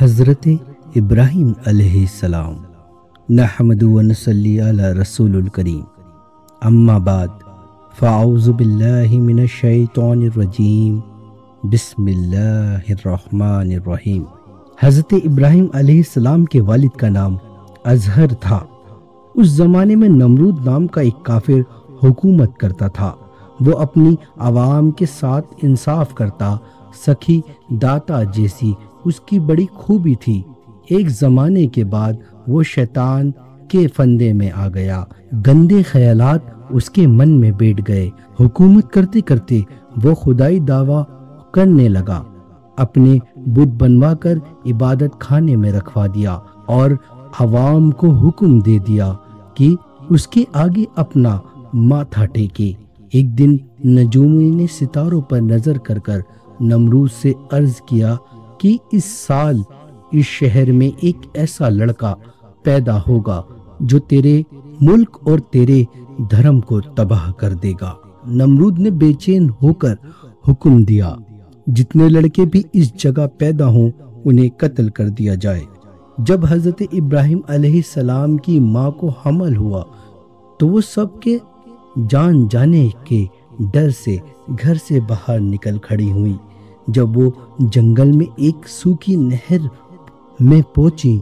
حضرت ابراہیم علیہ السلام نحمد و نصلی علی رسول الکریم اما بعد فاعوذ باللہ من الشیطان الرجیم بسم اللہ الرحمن الرحیم۔ حضرت ابراہیم علیہ السلام کے والد کا نام ازہر تھا۔ اس زمانے میں نمرود نام کا ایک کافر حکومت کرتا تھا۔ وہ اپنی عوام کے ساتھ انصاف کرتا، سخی داتا جیسی اس کی بڑی خوبی تھی۔ ایک زمانے کے بعد وہ شیطان کے فندے میں آ گیا۔ گندے خیالات اس کے من میں بیٹھ گئے۔ حکومت کرتے کرتے وہ خدائی دعویٰ کرنے لگا۔ اپنے بت بنوا کر عبادت خانے میں رکھوا دیا اور عوام کو حکم دے دیا کہ اس کے آگے اپنا ماتھا ٹیکے۔ ایک دن نجومی نے ستاروں پر نظر کر کر نمرود سے عرض کیا کہ اس سال اس شہر میں ایک ایسا لڑکا پیدا ہوگا جو تیرے ملک اور تیرے دھرم کو تباہ کر دے گا۔ نمرود نے بے چین ہو کر حکم دیا جتنے لڑکے بھی اس جگہ پیدا ہوں انہیں قتل کر دیا جائے۔ جب حضرت ابراہیم علیہ السلام کی ماں کو حمل ہوا تو وہ سب کے جان جانے کے ڈر سے گھر سے باہر نکل کھڑی ہوئی۔ جب وہ جنگل میں ایک سوکھی نہر میں پہنچی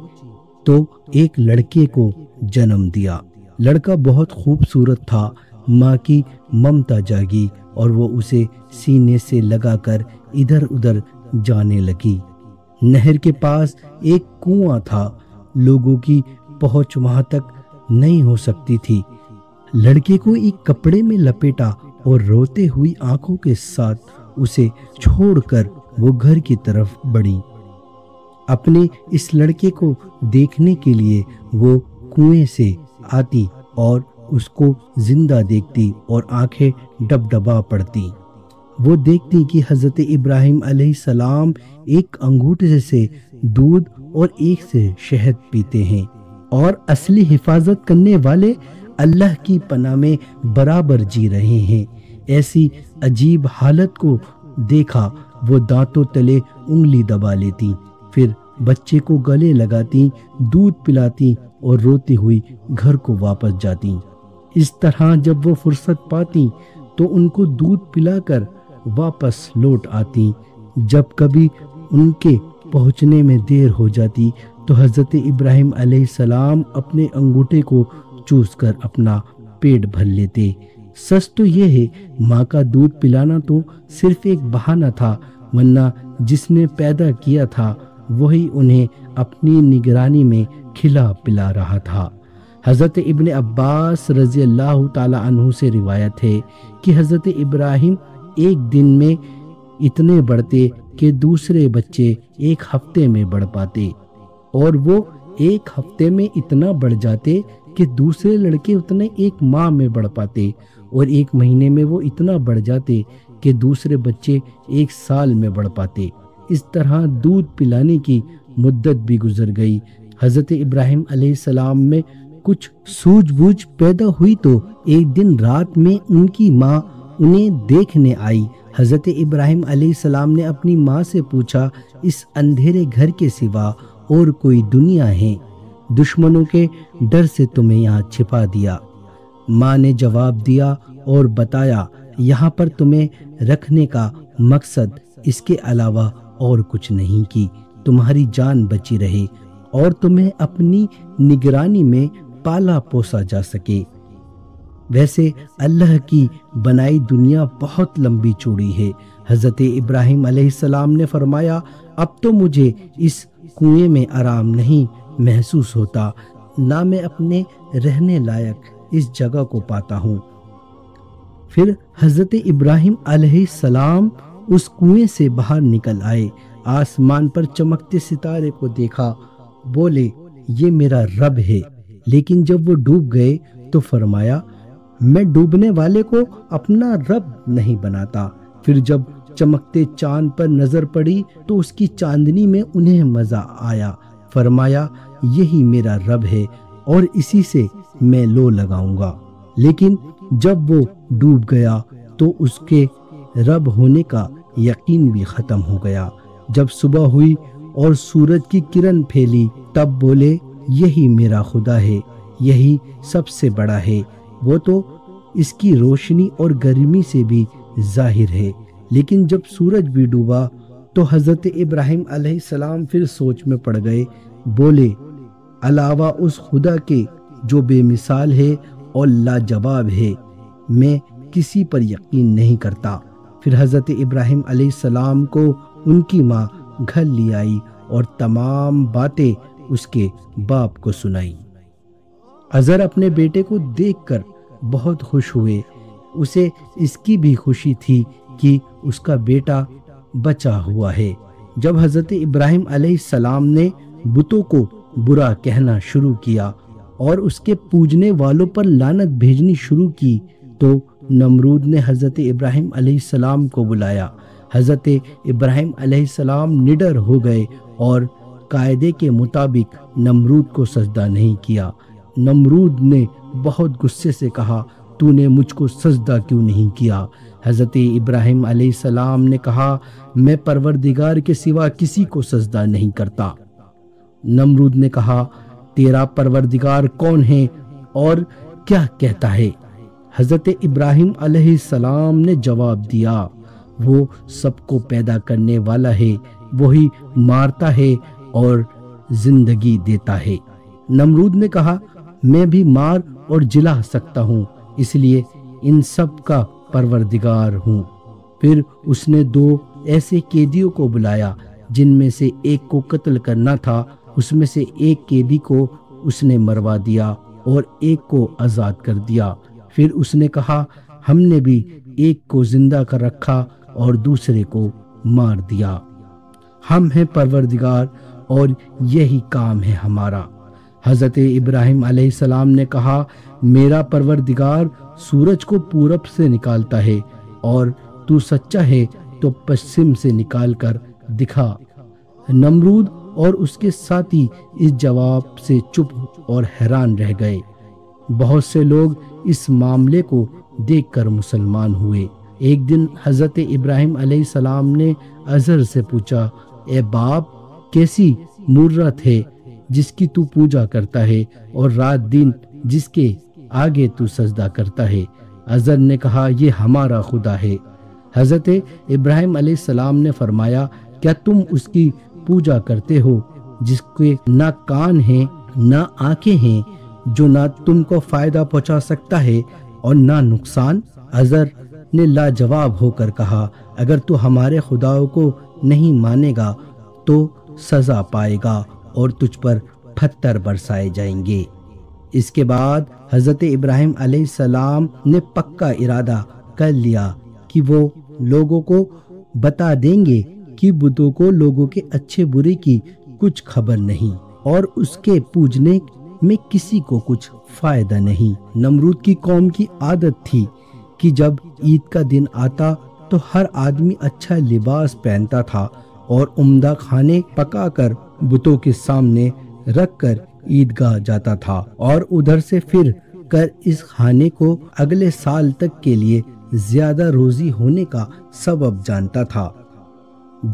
تو ایک لڑکے کو جنم دیا۔ لڑکا بہت خوبصورت تھا۔ ماں کی ممتا جاگی اور وہ اسے سینے سے لگا کر ادھر ادھر جانے لگی۔ نہر کے پاس ایک کنواں تھا۔ لوگوں کی پہنچ وہاں تک نہیں ہو سکتی تھی۔ لڑکے کو ایک کپڑے میں لپیٹا اور روتے ہوئی آنکھوں کے ساتھ اسے چھوڑ کر وہ گھر کی طرف بڑھی۔ اپنے اس لڑکے کو دیکھنے کے لیے وہ کنویں سے آتی اور اس کو زندہ دیکھتی اور آنکھیں ڈبڈبا پڑتی۔ وہ دیکھتی کہ حضرت ابراہیم علیہ السلام ایک انگوٹھے سے دودھ اور ایک سے شہد پیتے ہیں اور اصلی حفاظت کرنے والے اللہ کی پناہ میں برابر جی رہے ہیں۔ ایسی عجیب حالت کو دیکھا وہ دانتوں تلے انگلی دبا لیتی، پھر بچے کو گلے لگاتی، دودھ پلاتی اور روتی ہوئی گھر کو واپس جاتی۔ اس طرح جب وہ فرصت پاتی تو ان کو دودھ پلا کر واپس لوٹ آتی۔ جب کبھی ان کے پہنچنے میں دیر ہو جاتی تو حضرت ابراہیم علیہ السلام اپنے انگوٹھے کو چوس کر اپنا پیٹ بھر لیتے۔ سچ تو یہ ہے ماں کا دودھ پلانا تو صرف ایک بہانہ تھا، ورنہ جس نے پیدا کیا تھا وہی انہیں اپنی نگرانی میں کھلا پلا رہا تھا۔ حضرت ابن عباس رضی اللہ تعالی عنہ سے روایت ہے کہ حضرت ابراہیم ایک دن میں اتنے بڑھتے کہ دوسرے بچے ایک ہفتے میں بڑھ پاتے، اور وہ ایک ہفتے میں اتنا بڑھ جاتے کہ دوسرے لڑکے اتنے ایک ماہ میں بڑھ پاتے، اور ایک مہینے میں وہ اتنا بڑھ جاتے کہ دوسرے بچے ایک سال میں بڑھ پاتے۔ اس طرح دودھ پلانے کی مدت بھی گزر گئی۔ حضرت ابراہیم علیہ السلام میں کچھ سوجھ بوجھ پیدا ہوئی تو ایک دن رات میں ان کی ماں انہیں دیکھنے آئی۔ حضرت ابراہیم علیہ السلام نے اپنی ماں سے پوچھا، اس اندھیرے گھر کے سوا اور کوئی دنیا ہے؟ دشمنوں کے ڈر سے تمہیں یہاں چھپا دیا۔ ماں نے جواب دیا اور بتایا، یہاں پر تمہیں رکھنے کا مقصد اس کے علاوہ اور کچھ نہیں کہ تمہاری جان بچی رہے اور تمہیں اپنی نگرانی میں پالا پوسا جا سکے۔ ویسے اللہ کی بنائی دنیا بہت لمبی چوڑی ہے۔ حضرت ابراہیم علیہ السلام نے فرمایا، اب تو مجھے اس کنویں میں آرام نہیں محسوس ہوتا، نہ میں اپنے رہنے لائق اس جگہ کو پاتا ہوں۔ پھر حضرت ابراہیم علیہ السلام اس کنویں سے باہر نکل آئے، آسمان پر چمکتے ستارے کو دیکھا، بولے یہ میرا رب ہے۔ لیکن جب وہ ڈوب گئے تو فرمایا، میں ڈوبنے والے کو اپنا رب نہیں بناتا۔ پھر جب چمکتے چاند پر نظر پڑی تو اس کی چاندنی میں انہیں مزہ آیا، فرمایا یہی میرا رب ہے اور اسی سے میں لو لگاؤں گا۔ لیکن جب وہ ڈوب گیا تو اس کے رب ہونے کا یقین بھی ختم ہو گیا۔ جب صبح ہوئی اور سورج کی کرن پھیلی، تب بولے یہی میرا خدا ہے، یہی سب سے بڑا ہے، وہ تو اس کی روشنی اور گرمی سے بھی ظاہر ہے۔ لیکن جب سورج بھی ڈوبا تو حضرت ابراہیم علیہ السلام پھر سوچ میں پڑ گئے، بولے علاوہ اس خدا کے جو بے مثال ہے اور لاجواب ہے، میں کسی پر یقین نہیں کرتا۔ پھر حضرت ابراہیم علیہ السلام کو ان کی ماں گھر لے آئی اور تمام باتیں اس کے باپ کو سنائی۔ اذر اپنے بیٹے کو دیکھ کر بہت خوش ہوئے، اسے اس کی بھی خوشی تھی کہ اس کا بیٹا بچا ہوا ہے۔ جب حضرت ابراہیم علیہ السلام نے بتوں کو برا کہنا شروع کیا اور اس کے پوجنے والوں پر لعنت بھیجنی شروع کی تو نمرود نے حضرت ابراہیم علیہ السلام کو بلایا۔ حضرت ابراہیم علیہ السلام نڈر ہو گئے اور قاعدے کے مطابق نمرود کو سجدہ نہیں کیا۔ نمرود نے بہت غصے سے کہا، تو نے مجھ کو سجدہ کیوں نہیں کیا؟ حضرت ابراہیم علیہ السلام نے کہا، میں پروردگار کے سوا کسی کو سجدہ نہیں کرتا۔ نمرود نے کہا، تیرا پروردگار کون ہے اور کیا کہتا ہے؟ حضرت ابراہیم علیہ السلام نے جواب دیا، وہ سب کو پیدا کرنے والا ہے، وہی مارتا ہے اور زندگی دیتا ہے۔ نمرود نے کہا، میں بھی مار اور جلا سکتا ہوں، اس لیے ان سب کا پروردگار ہوں۔ پھر اس نے 2 ایسے قیدیوں کو بلایا جن میں سے ایک کو قتل کرنا تھا، اس میں سے ایک قیدی کو اس نے مروا دیا اور ایک کو آزاد کر دیا۔ پھر اس نے کہا، ہم نے بھی ایک کو زندہ کر رکھا اور دوسرے کو مار دیا، ہم ہیں پروردگار اور یہی کام ہے ہمارا۔ حضرت ابراہیم علیہ السلام نے کہا، میرا پروردگار سورج کو پورب سے نکالتا ہے اور تو سچا ہے تو پشچم سے نکال کر دکھا۔ نمرود اور اس کے ساتھی اس جواب سے چپ اور حیران رہ گئے۔ بہت سے لوگ اس معاملے کو دیکھ کر مسلمان ہوئے۔ ایک دن حضرت ابراہیم علیہ السلام نے اذر سے پوچھا، اے باپ، کیسی مورت ہے جس کی تو پوجا کرتا ہے اور رات دن جس کے آگے تو سجدہ کرتا ہے؟ اذر نے کہا، یہ ہمارا خدا ہے۔ حضرت ابراہیم علیہ السلام نے فرمایا، کیا تم اس کی پوجا کرتے ہو جس کے نہ کان ہیں نہ آنکھیں ہیں، جو نہ تم کو فائدہ پہنچا سکتا ہے اور نہ نقصان؟ اذر نے لاجواب ہو کر کہا، اگر تو ہمارے خداؤں کو نہیں مانے گا تو سزا پائے گا اور تجھ پر پتھر برسائے جائیں گے۔ اس کے بعد حضرت ابراہیم علیہ السلام نے پکا ارادہ کر لیا کہ وہ لوگوں کو بتا دیں گے کہ بتوں کو لوگوں کے اچھے برے کی کچھ خبر نہیں اور اس کے پوجنے میں کسی کو کچھ فائدہ نہیں۔ نمرود کی قوم کی عادت تھی کہ جب عید کا دن آتا تو ہر آدمی اچھا لباس پہنتا تھا اور عمدہ کھانے پکا کر بتوں کے سامنے رکھ کر عیدگاہ جاتا تھا اور ادھر سے پھر کر اس کھانے کو اگلے سال تک کے لیے زیادہ روزی ہونے کا سبب جانتا تھا۔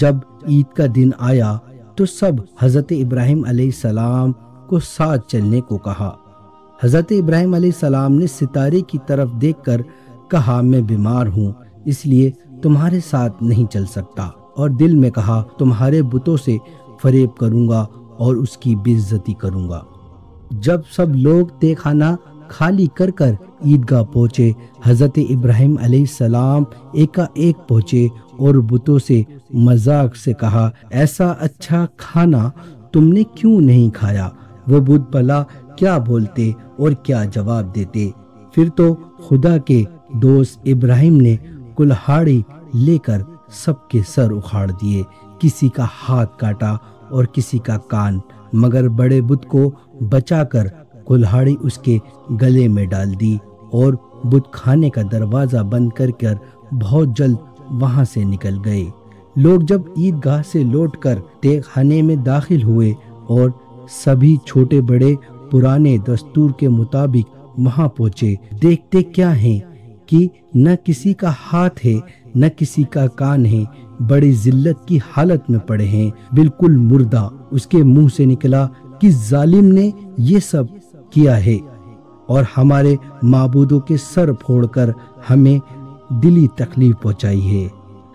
جب عید کا دن آیا تو سب حضرت ابراہیم علیہ السلام کو ساتھ چلنے کو کہا۔ حضرت ابراہیم علیہ السلام نے ستارے کی طرف دیکھ کر کہا، میں بیمار ہوں اس لیے تمہارے ساتھ نہیں چل سکتا، اور دل میں کہا، تمہارے بتوں سے فریب کروں گا اور اس کی بے عزتی کروں گا۔ جب سب لوگ تہ خانہ خالی کر کر عیدگاہ پہنچے، حضرت ابراہیم علیہ السلام ایک پہنچے اور بتوں سے مذاق سے کہا، ایسا اچھا کھانا تم نے کیوں نہیں کھایا؟ وہ بت بھلا کیا بولتے اور کیا جواب دیتے؟ پھر تو خدا کے دوست ابراہیم نے کلہاڑی لے کر سب کے سر اکھاڑ دیے، کسی کا ہاتھ کاٹا اور کسی کا کان، مگر بڑے بت کو بچا کر کلہاڑی اس کے گلے میں ڈال دی اور بت خانے کا دروازہ بند کر کر بہت جلد وہاں سے نکل گئے۔ لوگ جب عیدگاہ سے لوٹ کر تہ خانے میں داخل ہوئے اور سبھی چھوٹے بڑے پرانے دستور کے مطابق وہاں پہنچے، دیکھتے کیا ہیں کہ نہ کسی کا ہاتھ ہے نہ کسی کا کان ہے، بڑی ذلت کی حالت میں پڑے ہیں، بالکل مردہ۔ اس کے منہ سے نکلا کہ ظالم نے یہ سب کیا ہے اور ہمارے معبودوں کے سر پھوڑ کر ہمیں دلی تکلیف پہنچائی ہے۔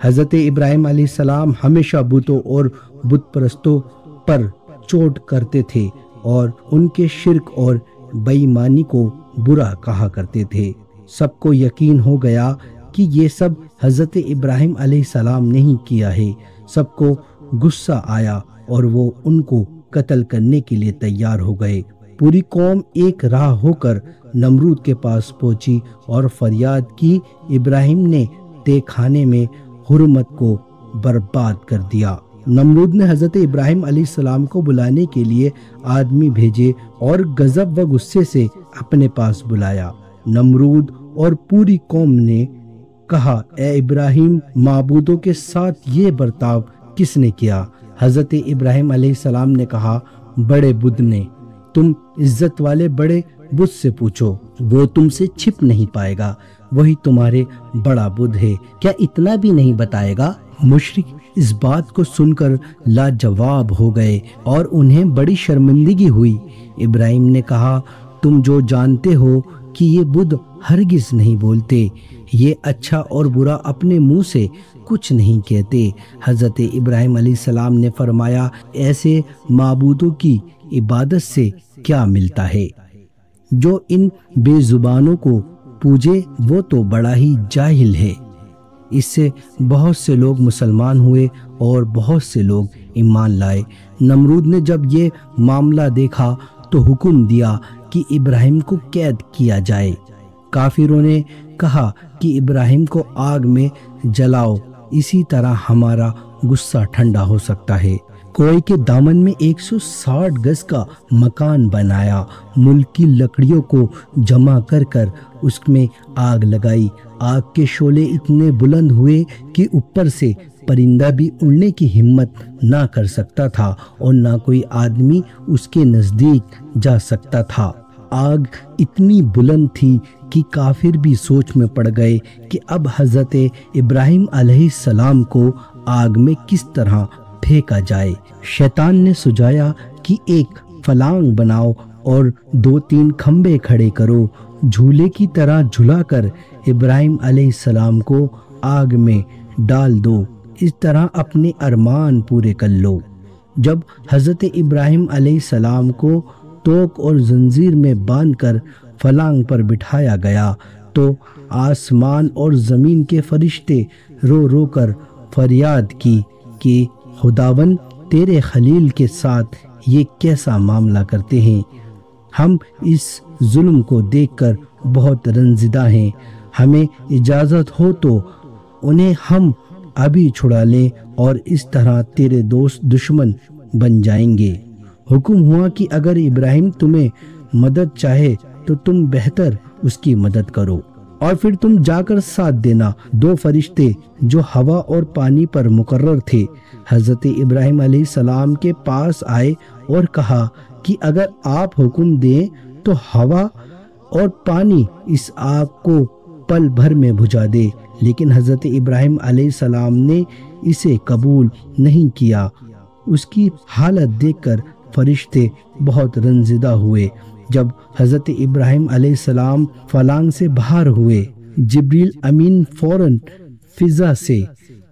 حضرت ابراہیم علیہ السلام ہمیشہ بتوں اور بت پرستوں پر چوٹ کرتے تھے اور ان کے شرک اور بے ایمانی کو برا کہا کرتے تھے۔ سب کو یقین ہو گیا کہ یہ سب حضرت ابراہیم علیہ السلام نے ہی کیا ہے۔ سب کو غصہ آیا اور وہ ان کو قتل کرنے کے لیے تیار ہو گئے۔ پوری قوم ایک راہ ہو کر نمرود کے پاس پہنچی اور فریاد کی، ابراہیم نے تہ خانے میں حرمت کو برباد کر دیا۔ نمرود نے حضرت ابراہیم علیہ السلام کو بلانے کے لیے آدمی بھیجے اور غضب و غصے سے اپنے پاس بلایا۔ نمرود اور پوری قوم نے کہا، اے ابراہیم، معبودوں کے ساتھ یہ برتاؤ کس نے کیا؟ حضرت ابراہیم علیہ السلام نے کہا، بڑے بدھ نے۔ تم عزت والے بڑے بدھ سے پوچھو، وہ تم سے چھپ نہیں پائے گا، وہی تمہارے بڑا بدھ ہے، کیا اتنا بھی نہیں بتائے گا؟ مشرک اس بات کو سن کر لاجواب ہو گئے اور انہیں بڑی شرمندگی ہوئی۔ ابراہیم نے کہا، تم جو جانتے ہو کہ یہ بدھ ہرگز نہیں بولتے، یہ اچھا اور برا اپنے منہ سے کچھ نہیں کہتے۔ حضرت ابراہیم علیہ السلام نے فرمایا، ایسے معبودوں کی عبادت سے کیا ملتا ہے؟ جو ان بے زبانوں کو پوجے وہ تو بڑا ہی جاہل ہے۔ اس سے بہت سے لوگ مسلمان ہوئے اور بہت سے لوگ ایمان لائے۔ نمرود نے جب یہ معاملہ دیکھا تو حکم دیا کہ ابراہیم کو قید کیا جائے۔ کافروں نے کہا کہ ابراہیم کو آگ میں جلاؤ، اسی طرح ہمارا غصہ ٹھنڈا ہو سکتا ہے۔ کوئے کے دامن میں 160 گز کا مکان بنایا، ملک کی لکڑیوں کو جمع کر کر اس میں آگ لگائی۔ آگ کے شعلے اتنے بلند ہوئے کہ اوپر سے پرندہ بھی اڑنے کی ہمت نہ کر سکتا تھا اور نہ کوئی آدمی اس کے نزدیک جا سکتا تھا۔ آگ اتنی بلند تھی کہ کافر بھی سوچ میں پڑ گئے کہ اب حضرت ابراہیم علیہ السلام کو آگ میں کس طرح پھینکا جائے۔ شیطان نے سجایا کہ ایک فلانگ بناؤ اور 2-3 کھمبے کھڑے کرو، جھولے کی طرح جھلا کر ابراہیم علیہ السلام کو آگ میں ڈال دو، اس طرح اپنے ارمان پورے کر لو۔ جب حضرت ابراہیم علیہ السلام کو توق اور زنجیر میں باندھ کر فلانگ پر بٹھایا گیا تو آسمان اور زمین کے فرشتے رو رو کر فریاد کی کہ خداوند، تیرے خلیل کے ساتھ یہ کیسا معاملہ کرتے ہیں؟ ہم اس ظلم کو دیکھ کر بہت رنجیدہ ہیں، ہمیں اجازت ہو تو انہیں ہم ابھی چھڑا لیں اور اس طرح تیرے دوست دشمن بن جائیں گے۔ حکم ہوا کہ اگر ابراہیم تمہیں مدد چاہے تو تم بہتر اس کی مدد کرو اور پھر تم جا کر ساتھ دینا۔ 2 فرشتے جو ہوا اور پانی پر مقرر تھے حضرت ابراہیم علیہ السلام کے پاس آئے اور کہا کہ اگر آپ حکم دیں تو ہوا اور پانی اس آگ کو پل بھر میں بجھا دے، لیکن حضرت ابراہیم علیہ السلام نے اسے قبول نہیں کیا۔ اس کی حالت دیکھ کر فرشتے بہت رنجیدہ ہوئے۔ جب حضرت ابراہیم علیہ السلام فلانگ سے باہر ہوئے، جبریل امین فوراً فضا سے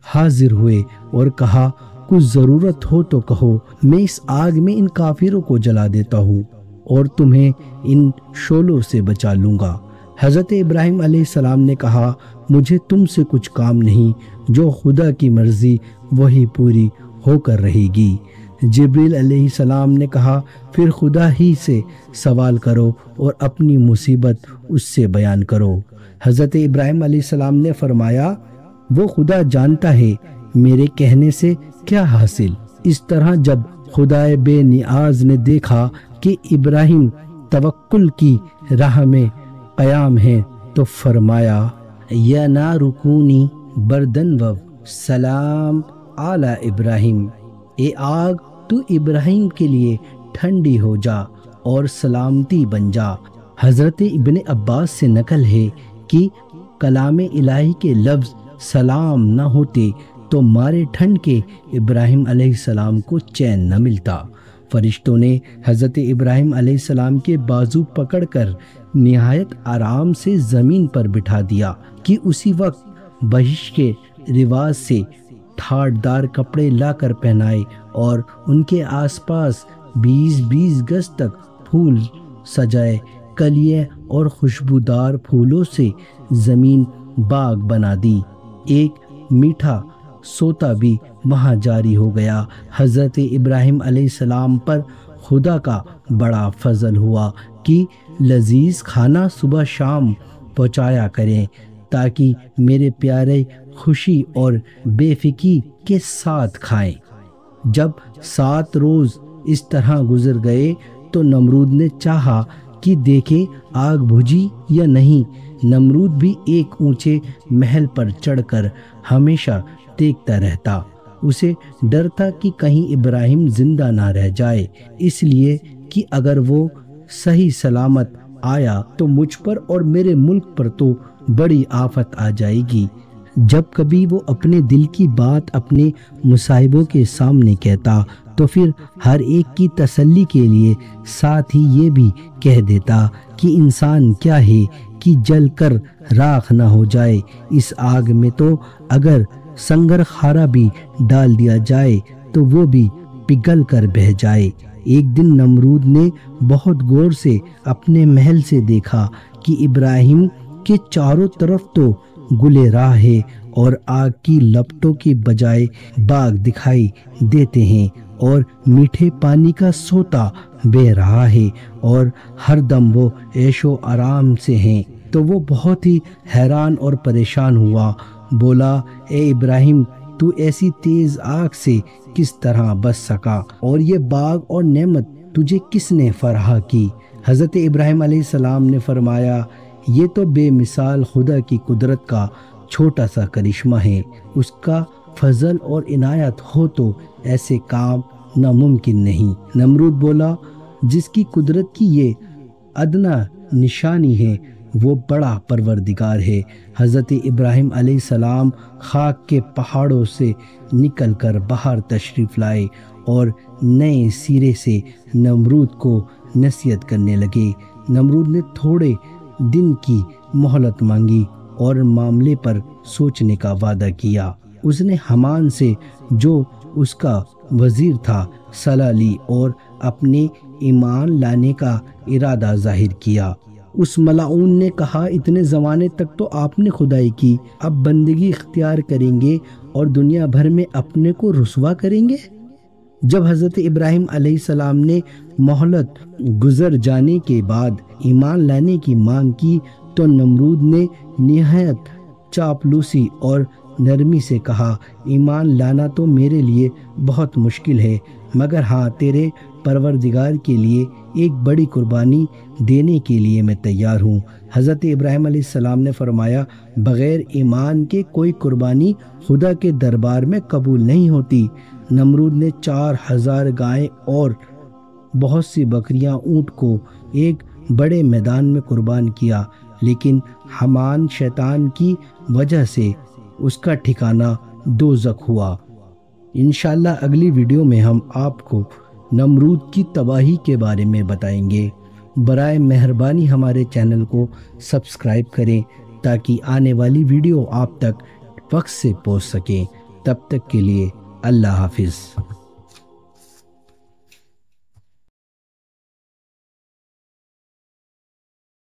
حاضر ہوئے اور کہا، کچھ ضرورت ہو تو کہو، میں اس آگ میں ان کافروں کو جلا دیتا ہوں اور تمہیں ان شعلوں سے بچا لوں گا۔ حضرت ابراہیم علیہ السلام نے کہا، مجھے تم سے کچھ کام نہیں، جو خدا کی مرضی وہی پوری ہو کر رہے گی۔ جبریل علیہ السلام نے کہا، پھر خدا ہی سے سوال کرو اور اپنی مصیبت اس سے بیان کرو۔ حضرت ابراہیم علیہ السلام نے فرمایا، وہ خدا جانتا ہے، میرے کہنے سے کیا حاصل؟ اس طرح جب خدائے بے نیاز نے دیکھا کہ ابراہیم توکل کی راہ میں قیام ہے تو فرمایا، یا نار کونی بردن و سلام علی ابراہیم، اے آگ تو ابراہیم کے لیے ٹھنڈی ہو جا اور سلامتی بن جا۔ حضرت ابن عباس سے نقل ہے کہ کلام الہی کے لفظ سلام نہ ہوتے تو مارے ٹھنڈ کے ابراہیم علیہ السلام کو چین نہ ملتا۔ فرشتوں نے حضرت ابراہیم علیہ السلام کے بازو پکڑ کر نہایت آرام سے زمین پر بٹھا دیا کہ اسی وقت بہشت کے رواج سے ٹھاٹ دار کپڑے لا کر پہنائے اور ان کے آس پاس 20 گز تک پھول سجائے، کلیے اور خوشبودار پھولوں سے زمین باغ بنا دی۔ ایک میٹھا سوتا بھی وہاں جاری ہو گیا۔ حضرت ابراہیم علیہ السلام پر خدا کا بڑا فضل ہوا کہ لذیذ کھانا صبح شام پہنچایا کریں تاکہ میرے پیارے خوشی اور بے فکری کے ساتھ کھائیں۔ جب 7 روز اس طرح گزر گئے تو نمرود نے چاہا کہ دیکھے آگ بجھی یا نہیں۔ نمرود بھی ایک اونچے محل پر چڑھ کر ہمیشہ دیکھتا رہتا۔ اسے ڈر تھا کہ کہیں ابراہیم زندہ نہ رہ جائے، اس لیے کہ اگر وہ صحیح سلامت آیا تو مجھ پر اور میرے ملک پر تو بڑی آفت آ جائے گی۔ جب کبھی وہ اپنے دل کی بات اپنے مصاحبوں کے سامنے کہتا تو پھر ہر ایک کی تسلی کے لیے ساتھ ہی یہ بھی کہہ دیتا کہ انسان کیا ہے کہ جل کر راکھ نہ ہو جائے، اس آگ میں تو اگر سنگر خارا بھی ڈال دیا جائے تو وہ بھی پگھل کر بہہ جائے۔ ایک دن نمرود نے بہت غور سے اپنے محل سے دیکھا کہ ابراہیم کے چاروں طرف تو گلے راہ ہے اور آگ کی لپٹوں کے بجائے باغ دکھائی دیتے ہیں اور میٹھے پانی کا سوتا بہ رہا ہے اور ہر دم وہ عیش و آرام سے ہیں۔ تو وہ بہت ہی حیران اور پریشان ہوا، بولا اے ابراہیم تو ایسی تیز آگ سے کس طرح بچ سکا اور یہ باغ اور نعمت تجھے کس نے فراہم کی؟ حضرت ابراہیم علیہ السلام نے فرمایا یہ تو بے مثال خدا کی قدرت کا چھوٹا سا کرشمہ ہے، اس کا فضل اور عنایت ہو تو ایسے کام ناممکن نہیں۔ نمرود بولا جس کی قدرت کی یہ ادنا نشانی ہے وہ بڑا پروردگار ہے۔ حضرت ابراہیم علیہ السلام خاک کے پہاڑوں سے نکل کر باہر تشریف لائے اور نئے سرے سے نمرود کو نصیحت کرنے لگے۔ نمرود نے تھوڑے دن کی مہلت مانگی اور معاملے پر سوچنے کا وعدہ کیا۔ اس نے حامان سے جو اس کا وزیر تھا صلاح لی اور اپنے ایمان لانے کا ارادہ ظاہر کیا۔ اس ملعون نے کہا اتنے زمانے تک تو آپ نے خدائی کی، اب بندگی اختیار کریں گے اور دنیا بھر میں اپنے کو رسوا کریں گے؟ جب حضرت ابراہیم علیہ السلام نے مہلت گزر جانے کے بعد ایمان لانے کی مانگ کی تو نمرود نے نہایت چاپلوسی اور نرمی سے کہا ایمان لانا تو میرے لیے بہت مشکل ہے، مگر ہاں تیرے پروردگار کے لیے ایک بڑی قربانی دینے کے لیے میں تیار ہوں۔ حضرت ابراہیم علیہ السلام نے فرمایا بغیر ایمان کے کوئی قربانی خدا کے دربار میں قبول نہیں ہوتی۔ نمرود نے 4000 گائیں اور بہت سی بکریاں اونٹ کو ایک بڑے میدان میں قربان کیا، لیکن حامان شیطان کی وجہ سے اس کا ٹھکانہ دوزخ ہوا۔ انشاءاللہ اگلی ویڈیو میں ہم آپ کو نمرود کی تباہی کے بارے میں بتائیں گے۔ برائے مہربانی ہمارے چینل کو سبسکرائب کریں تاکہ آنے والی ویڈیو آپ تک وقت سے پہنچ سکیں۔ تب تک کے لیے اللہ حافظ۔